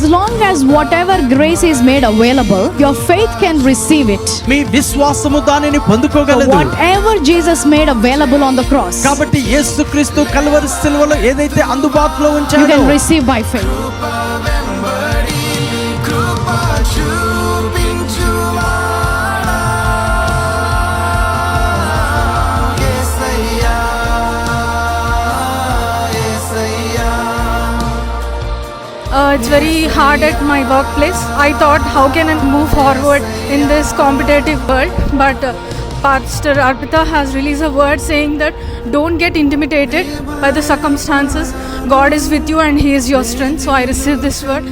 as long as whatever grace is made available, your faith can receive it. మీ విశ్వాసము దానిని పొందుకోగలదు. Whatever Jesus made available on the cross, కాబట్టి యేసుక్రీస్తు Calvary శిలువలో ఏదైతే అందుబాటులో you ఉంచాడో can receive by faith. It's very hard at my workplace. I thought, how can I move forward in this competitive world? But Pastor Arpita has released a word saying that don't get intimidated by the circumstances. God is with you and He is your strength. So I received this word.